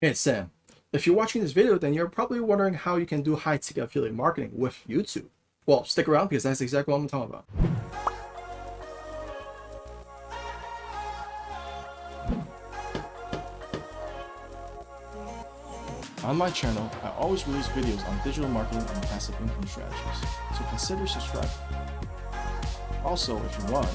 Hey, it's Sam. If you're watching this video, then you're probably wondering how you can do high-ticket affiliate marketing with YouTube. Well, stick around because that's exactly what I'm talking about. On my channel, I always release videos on digital marketing and passive income strategies, so consider subscribing. Also, if you want,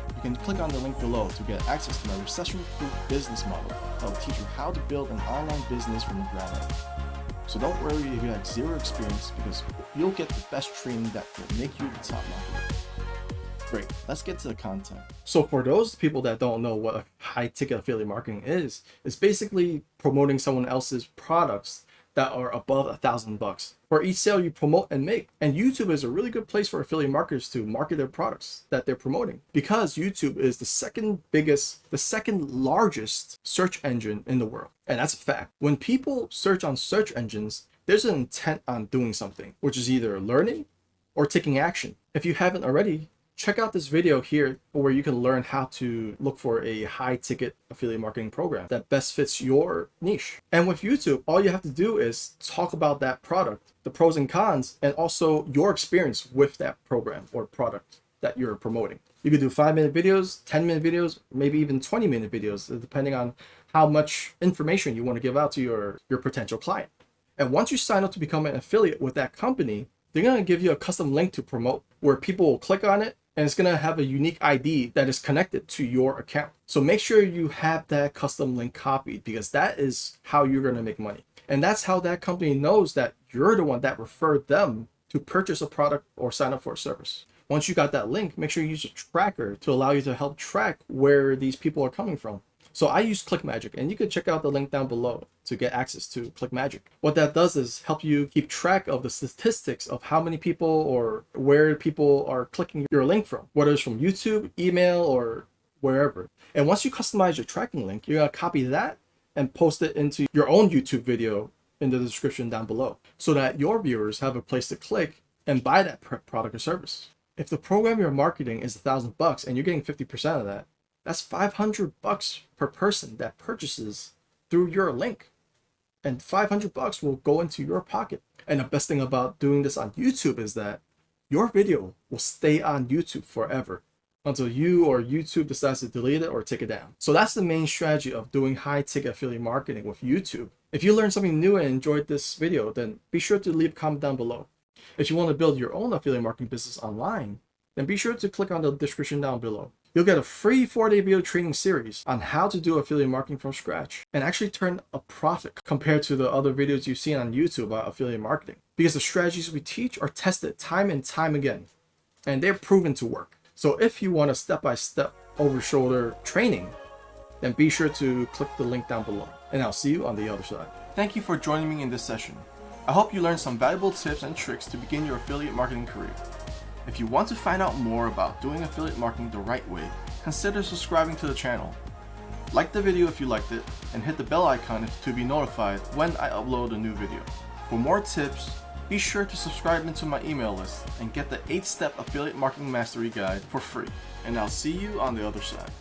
you can click on the link below to get access to my recession-proof business model that will teach you how to build an online business from the ground up. So don't worry if you have zero experience, because you'll get the best training that will make you the top marketer. Great, let's get to the content. So for those people that don't know what a high-ticket affiliate marketing is, it's basically promoting someone else's products that are above $1,000 for each sale you promote and make. And YouTube is a really good place for affiliate marketers to market their products that they're promoting, because YouTube is the second largest search engine in the world. And that's a fact. When people search on search engines, there's an intent on doing something, which is either learning or taking action. If you haven't already, check out this video here where you can learn how to look for a high-ticket affiliate marketing program that best fits your niche. And with YouTube, all you have to do is talk about that product, the pros and cons, and also your experience with that program or product that you're promoting. You could do 5-minute videos, 10-minute videos, maybe even 20-minute videos, depending on how much information you want to give out to your potential client. And once you sign up to become an affiliate with that company, they're going to give you a custom link to promote where people will click on it, and it's going to have a unique ID that is connected to your account. So make sure you have that custom link copied, because that is how you're going to make money. And that's how that company knows that you're the one that referred them to purchase a product or sign up for a service. Once you got that link, make sure you use a tracker to allow you to help track where these people are coming from. So I use ClickMagick, and you can check out the link down below to get access to ClickMagick. What that does is help you keep track of the statistics of how many people or where people are clicking your link from, whether it's from YouTube, email, or wherever. And once you customize your tracking link, you're going to copy that and post it into your own YouTube video in the description down below, so that your viewers have a place to click and buy that product or service. If the program you're marketing is $1,000 and you're getting 50% of that, that's $500 per person that purchases through your link. And $500 will go into your pocket. And the best thing about doing this on YouTube is that your video will stay on YouTube forever until you or YouTube decides to delete it or take it down. So that's the main strategy of doing high-ticket affiliate marketing with YouTube. If you learned something new and enjoyed this video, then be sure to leave a comment down below. If you want to build your own affiliate marketing business online, then be sure to click on the description down below. You'll get a free 4-day video training series on how to do affiliate marketing from scratch and actually turn a profit compared to the other videos you've seen on YouTube about affiliate marketing. Because the strategies we teach are tested time and time again, and they're proven to work. So if you want a step-by-step over-shoulder training, then be sure to click the link down below. And I'll see you on the other side. Thank you for joining me in this session. I hope you learned some valuable tips and tricks to begin your affiliate marketing career. If you want to find out more about doing affiliate marketing the right way, consider subscribing to the channel. Like the video if you liked it, and hit the bell icon to be notified when I upload a new video. For more tips, be sure to subscribe into my email list and get the 8-step affiliate marketing mastery guide for free. And I'll see you on the other side.